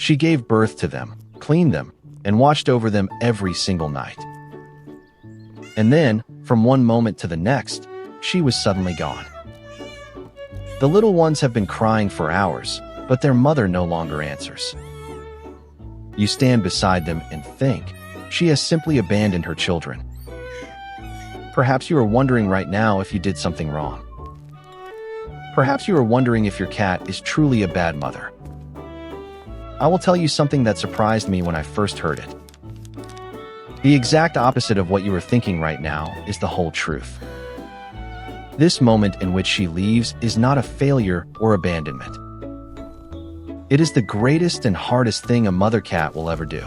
She gave birth to them, cleaned them, and watched over them every single night. And then, from one moment to the next, she was suddenly gone. The little ones have been crying for hours, but their mother no longer answers. You stand beside them and think, she has simply abandoned her children. Perhaps you are wondering right now if you did something wrong. Perhaps you are wondering if your cat is truly a bad mother. I will tell you something that surprised me when I first heard it. The exact opposite of what you are thinking right now is the whole truth. This moment in which she leaves is not a failure or abandonment. It is the greatest and hardest thing a mother cat will ever do.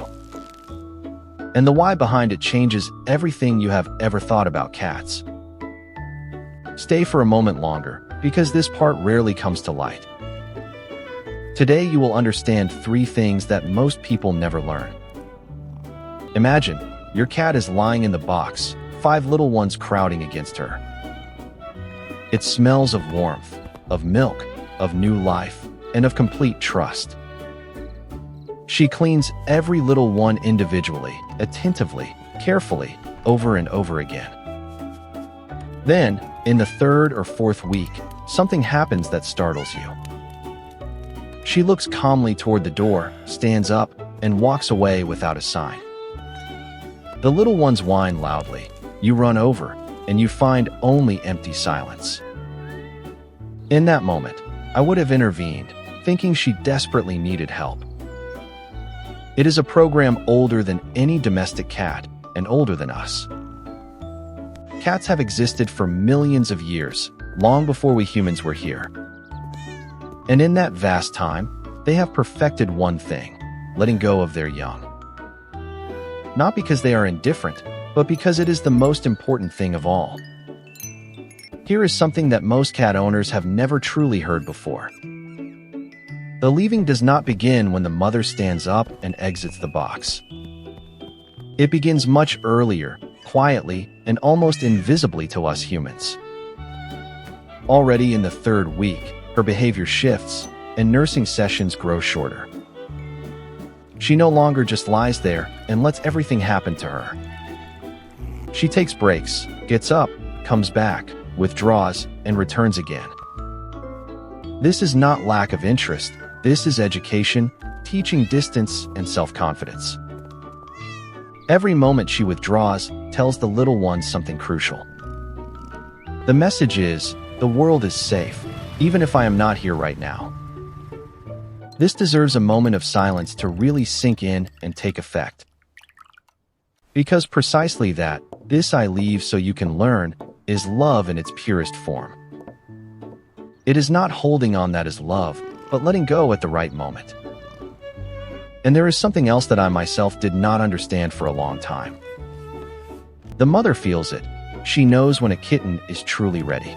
And the why behind it changes everything you have ever thought about cats. Stay for a moment longer, because this part rarely comes to light. Today you will understand 3 things that most people never learn. Imagine, your cat is lying in the box, 5 little ones crowding against her. It smells of warmth, of milk, of new life, and of complete trust. She cleans every little one individually, attentively, carefully, over and over again. Then, in the 3rd or 4th week, something happens that startles you. She looks calmly toward the door, stands up, and walks away without a sign. The little ones whine loudly. You run over, and you find only empty silence. In that moment, I would have intervened, thinking she desperately needed help. It is a program older than any domestic cat, and older than us. Cats have existed for millions of years, long before we humans were here. And in that vast time, they have perfected one thing: letting go of their young. Not because they are indifferent, but because it is the most important thing of all. Here is something that most cat owners have never truly heard before. The leaving does not begin when the mother stands up and exits the box. It begins much earlier, quietly, and almost invisibly to us humans. Already in the 3rd week, her behavior shifts, and nursing sessions grow shorter. She no longer just lies there and lets everything happen to her. She takes breaks, gets up, comes back, withdraws, and returns again. This is not lack of interest, this is education, teaching distance and self-confidence. Every moment she withdraws tells the little ones something crucial. The message is, the world is safe, even if I am not here right now. This deserves a moment of silence to really sink in and take effect. Because precisely that, this I leave so you can learn, is love in its purest form. It is not holding on that is love, but letting go at the right moment. And there is something else that I myself did not understand for a long time. The mother feels it. She knows when a kitten is truly ready.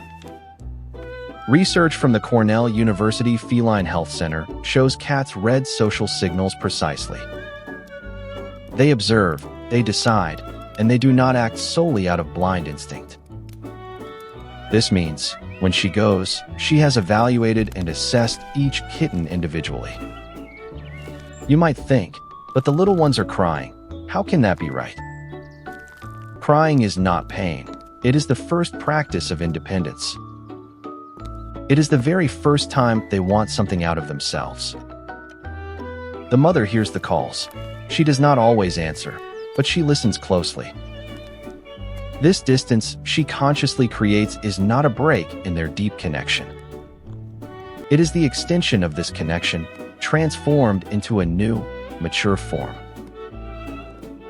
Research from the Cornell University Feline Health Center shows cats read social signals precisely. They observe, they decide, and they do not act solely out of blind instinct. This means, when she goes, she has evaluated and assessed each kitten individually. You might think, but the little ones are crying. How can that be right? Crying is not pain. It is the first practice of independence. It is the very first time they want something out of themselves. The mother hears the calls. She does not always answer, but she listens closely. This distance she consciously creates is not a break in their deep connection. It is the extension of this connection, transformed into a new, mature form.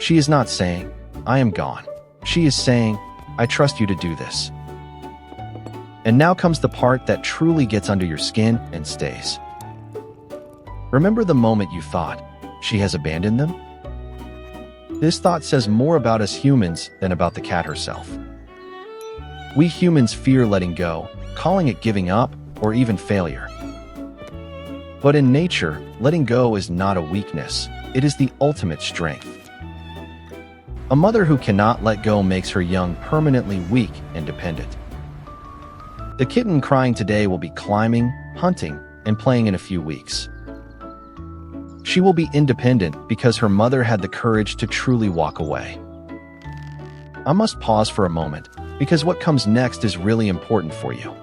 She is not saying, I am gone. She is saying, I trust you to do this. And now comes the part that truly gets under your skin and stays. Remember the moment you thought, she has abandoned them? This thought says more about us humans than about the cat herself. We humans fear letting go, calling it giving up, or even failure. But in nature, letting go is not a weakness, it is the ultimate strength. A mother who cannot let go makes her young permanently weak and dependent. The kitten crying today will be climbing, hunting, and playing in a few weeks. She will be independent because her mother had the courage to truly walk away. I must pause for a moment, because what comes next is really important for you.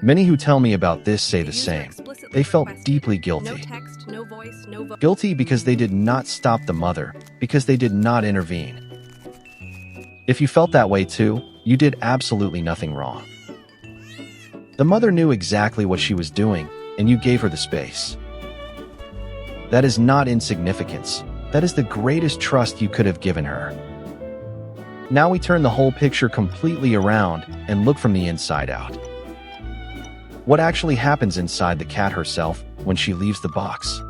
Many who tell me about this say the same. They felt deeply guilty. Guilty because they did not stop the mother, because they did not intervene. If you felt that way too, you did absolutely nothing wrong. The mother knew exactly what she was doing, and you gave her the space. That is not insignificance. That is the greatest trust you could have given her. Now we turn the whole picture completely around and look from the inside out. What actually happens inside the cat herself when she leaves the box?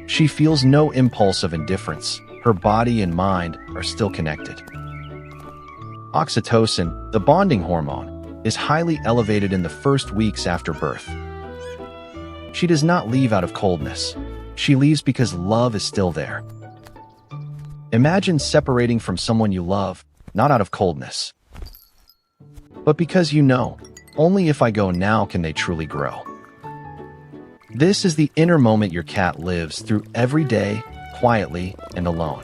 She feels no impulse of indifference. Her body and mind are still connected. Oxytocin, the bonding hormone, is highly elevated in the first weeks after birth. She does not leave out of coldness. She leaves because love is still there. Imagine separating from someone you love, not out of coldness, but because you know, only if I go now can they truly grow. This is the inner moment your cat lives through every day, quietly and alone.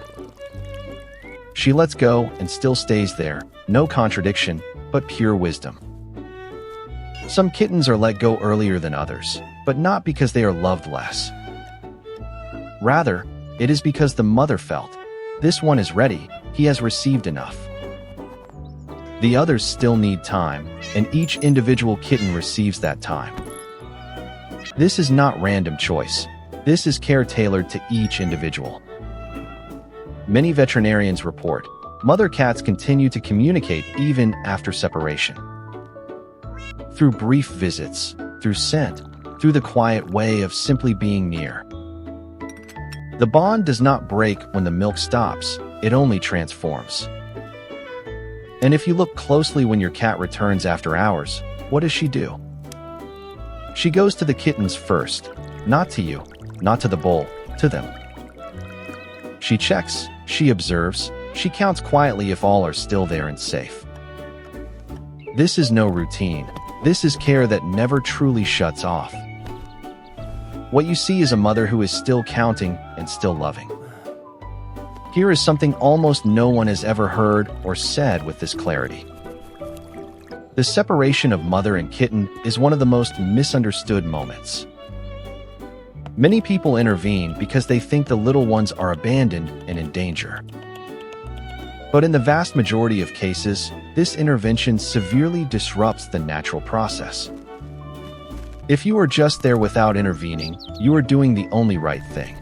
She lets go and still stays there, no contradiction, but pure wisdom. Some kittens are let go earlier than others, but not because they are loved less. Rather, it is because the mother felt, this one is ready, he has received enough. The others still need time, and each individual kitten receives that time. This is not random choice. This is care tailored to each individual. Many veterinarians report, mother cats continue to communicate even after separation. Through brief visits, through scent, through the quiet way of simply being near. The bond does not break when the milk stops, it only transforms. And if you look closely when your cat returns after hours, what does she do? She goes to the kittens first, not to you, not to the bowl, to them. She checks, she observes, she counts quietly if all are still there and safe. This is no routine, this is care that never truly shuts off. What you see is a mother who is still counting and still loving. Here is something almost no one has ever heard or said with this clarity. The separation of mother and kitten is one of the most misunderstood moments. Many people intervene because they think the little ones are abandoned and in danger. But in the vast majority of cases, this intervention severely disrupts the natural process. If you are just there without intervening, you are doing the only right thing.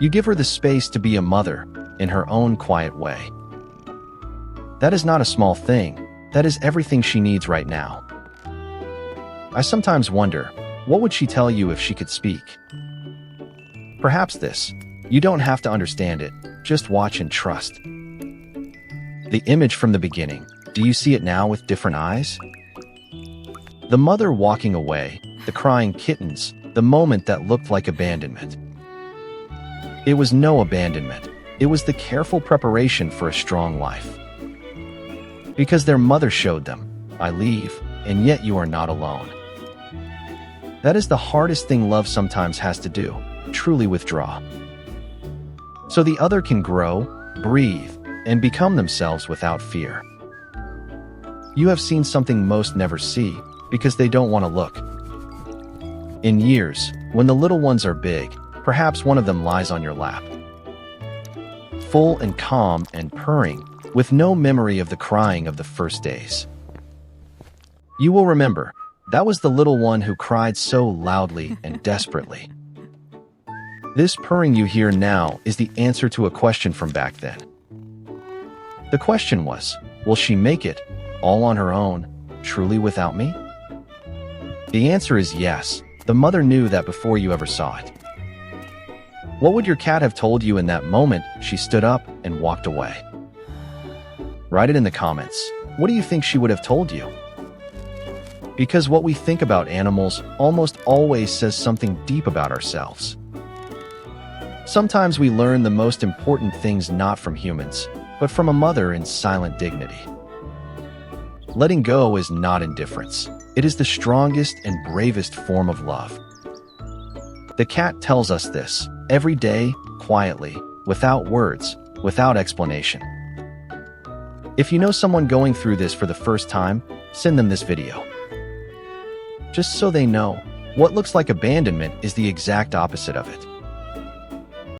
You give her the space to be a mother in her own quiet way. That is not a small thing. That is everything she needs right now. I sometimes wonder, what would she tell you if she could speak? Perhaps this: you don't have to understand it, just watch and trust. The image from the beginning, do you see it now with different eyes? The mother walking away, the crying kittens, the moment that looked like abandonment. It was no abandonment, it was the careful preparation for a strong life. Because their mother showed them, I leave, and yet you are not alone. That is the hardest thing love sometimes has to do, truly withdraw. So the other can grow, breathe, and become themselves without fear. You have seen something most never see, because they don't want to look. In years, when the little ones are big, perhaps one of them lies on your lap. Full and calm and purring, with no memory of the crying of the first days. You will remember, that was the little one who cried so loudly and desperately. This purring you hear now is the answer to a question from back then. The question was, will she make it, all on her own, truly without me? The answer is yes. The mother knew that before you ever saw it. What would your cat have told you in that moment she stood up and walked away? Write it in the comments. What do you think she would have told you? Because what we think about animals almost always says something deep about ourselves. Sometimes we learn the most important things not from humans, but from a mother in silent dignity. Letting go is not indifference. It is the strongest and bravest form of love. The cat tells us this every day, quietly, without words, without explanation. If you know someone going through this for the first time, send them this video. Just so they know, what looks like abandonment is the exact opposite of it.